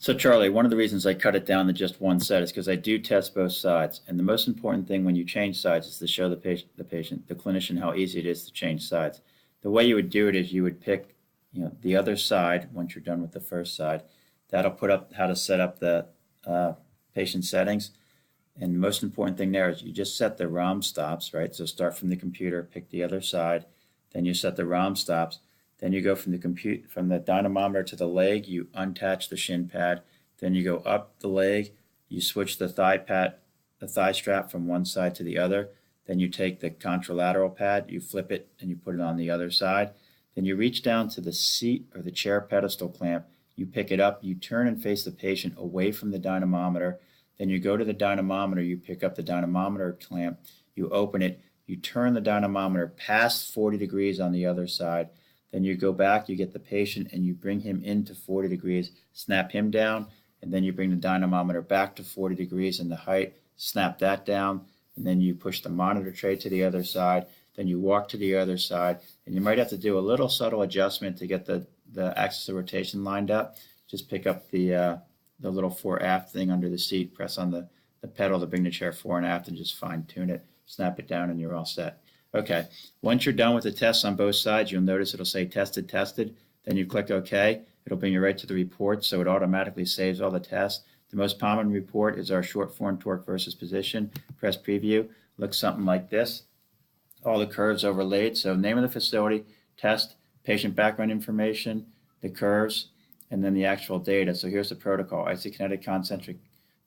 So Charlie, one of the reasons I cut it down to just one set is because I do test both sides. And the most important thing when you change sides is to show the clinician, how easy it is to change sides. The way you would do it is you would pick, the other side once you're done with the first side. That'll put up how to set up the patient settings. And the most important thing there is you just set the ROM stops, right? So start from the computer, pick the other side, then you set the ROM stops. Then you go from the dynamometer to the leg, you unattach the shin pad. Then you go up the leg, you switch the thigh strap from one side to the other. Then you take the contralateral pad, you flip it, and you put it on the other side. Then you reach down to the seat or the chair pedestal clamp. You pick it up, you turn and face the patient away from the dynamometer. Then you go to the dynamometer, you pick up the dynamometer clamp, you open it, you turn the dynamometer past 40 degrees on the other side. Then you go back, you get the patient, and you bring him into 40 degrees, snap him down, and then you bring the dynamometer back to 40 degrees in the height, snap that down, and then you push the monitor tray to the other side. Then you walk to the other side, and you might have to do a little subtle adjustment to get the axis of rotation lined up. Just pick up the little fore aft thing under the seat, press on the pedal to bring the chair fore and aft, and just fine tune it, snap it down, and you're all set. Okay, once you're done with the tests on both sides, you'll notice it'll say tested, tested. Then you click OK. It'll bring you right to the report, so it automatically saves all the tests. The most common report is our short form torque versus position. Press preview. Looks something like this. All the curves overlaid. So name of the facility, test, patient background information, the curves, and then the actual data. So here's the protocol. Isokinetic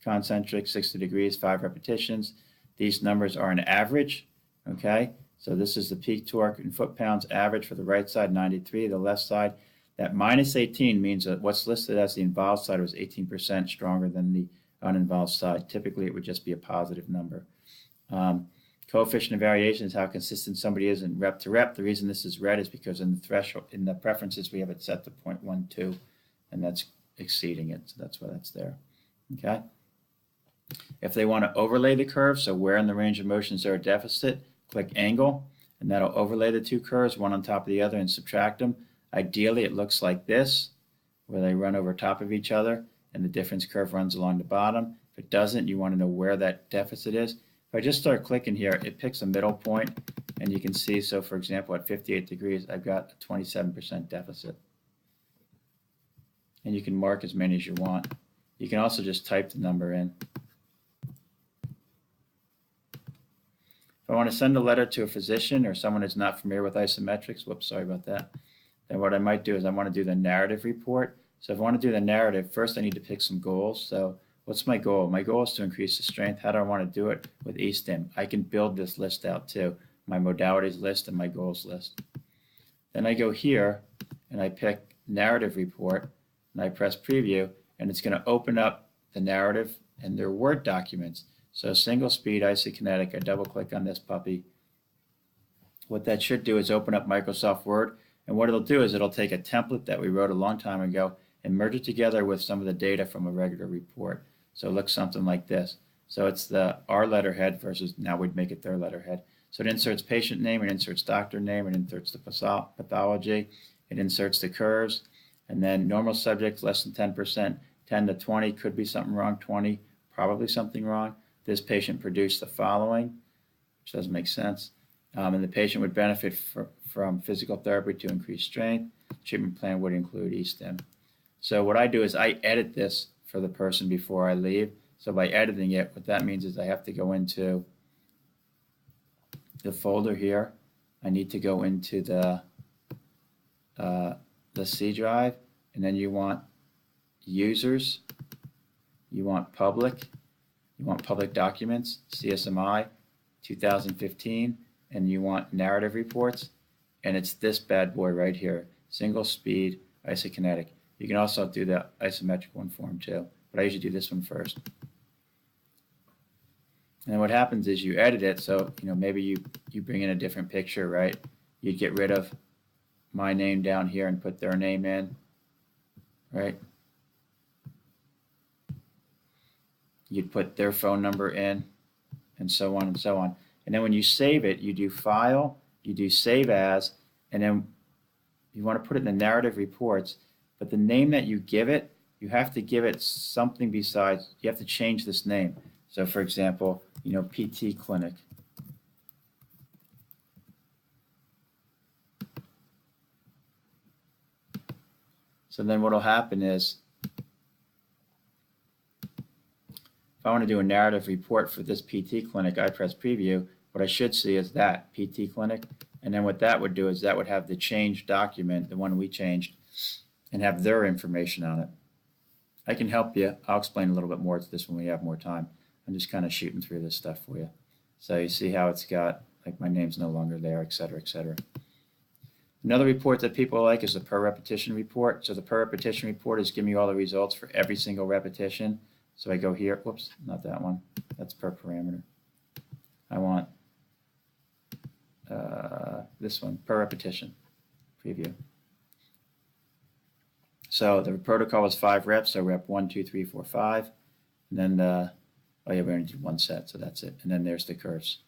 concentric 60 degrees, 5 repetitions. These numbers are an average. Okay. So this is the peak torque in foot-pounds average for the right side, 93, the left side. That minus 18 means that what's listed as the involved side was 18% stronger than the uninvolved side. Typically, it would just be a positive number. Coefficient of variation is how consistent somebody is in rep to rep. The reason this is red is because in the threshold, in the preferences, we have it set to 0.12, and that's exceeding it. So that's why that's there. Okay. If they want to overlay the curve, so where in the range of motion is there a deficit, click angle, and that'll overlay the two curves, one on top of the other, and subtract them. Ideally, it looks like this, where they run over top of each other, and the difference curve runs along the bottom. If it doesn't, you want to know where that deficit is. If I just start clicking here, it picks a middle point, and you can see, so for example, at 58 degrees, I've got a 27% deficit. And you can mark as many as you want. You can also just type the number in. If I want to send a letter to a physician or someone who's not familiar with isometrics, whoops, sorry about that, then what I might do is I want to do the narrative report. So if I want to do the narrative, first I need to pick some goals. So what's my goal? My goal is to increase the strength. How do I want to do it? With eStim. I can build this list out too, my modalities list and my goals list. Then I go here and I pick narrative report and I press preview, and it's going to open up the narrative and their Word documents. So single speed isokinetic, I double click on this puppy. What that should do is open up Microsoft Word, and what it'll do is it'll take a template that we wrote a long time ago and merge it together with some of the data from a regular report. So it looks something like this. So it's our letterhead versus now we'd make it their letterhead. So it inserts patient name, it inserts doctor name, it inserts the pathology, it inserts the curves, and then normal subjects less than 10%, 10 to 20 could be something wrong, 20 probably something wrong. This patient produced the following, which doesn't make sense. And the patient would benefit from physical therapy to increase strength. Treatment plan would include eStim. So what I do is I edit this for the person before I leave. So by editing it, what that means is I have to go into the folder here. I need to go into the C drive, and then you want users, you want public documents, CSMI 2015, and you want narrative reports, and it's this bad boy right here, single speed isokinetic. You can also do the isometric one for them too, but I usually do this one first. And what happens is you edit it, so maybe you bring in a different picture, right? You'd get rid of my name down here and put their name in, right? You'd put their phone number in, and so on and so on. And then when you save it, you do File, you do Save As, and then you want to put it in the narrative reports, but the name that you give it you have to give it something besides, you have to change this name. So for example, PT clinic. So then what will happen is, if I want to do a narrative report for this PT clinic, I press preview, what I should see is that PT clinic. And then what that would do is that would have the change document, the one we changed, and have their information on it. I can help you. I'll explain a little bit more to this when we have more time. I'm just kind of shooting through this stuff for you. So you see how it's got, like, my name's no longer there, et cetera, et cetera. Another report that people like is the per repetition report. So the per repetition report is giving you all the results for every single repetition. So I go here, whoops, not that one. That's per parameter. I want this one, per repetition, preview. So the protocol is 5 reps, so rep 1, 2, 3, 4, 5. And then, oh yeah, we only did 1 set, so that's it. And then there's the curves.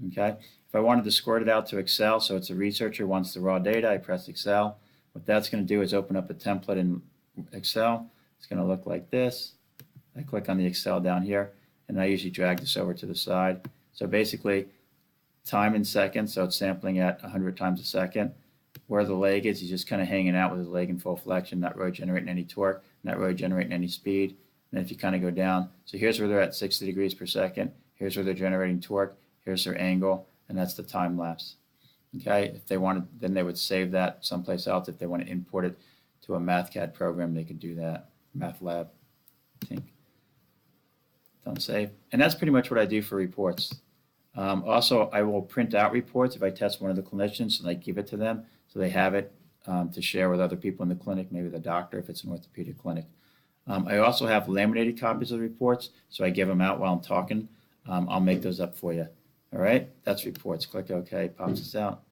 Okay, if I wanted to squirt it out to Excel, so it's a researcher wants the raw data, I press Excel. What that's going to do is open up a template in Excel. It's going to look like this. I click on the Excel down here, and I usually drag this over to the side. So basically, time in seconds, so it's sampling at 100 times a second. Where the leg is, he's just kind of hanging out with his leg in full flexion, not really generating any torque, not really generating any speed. And then if you kind of go down, so here's where they're at 60 degrees per second. Here's where they're generating torque. Here's their angle, and that's the time lapse. Okay, if they wanted, then they would save that someplace else. If they want to import it to a MathCAD program, they could do that. MathLab, I think. Don't save. And that's pretty much what I do for reports. Also, I will print out reports if I test one of the clinicians, and I give it to them so they have it to share with other people in the clinic, maybe the doctor if it's an orthopedic clinic. I also have laminated copies of the reports, so I give them out while I'm talking. I'll make those up for you. All right, that's reports. Click OK, pops this out.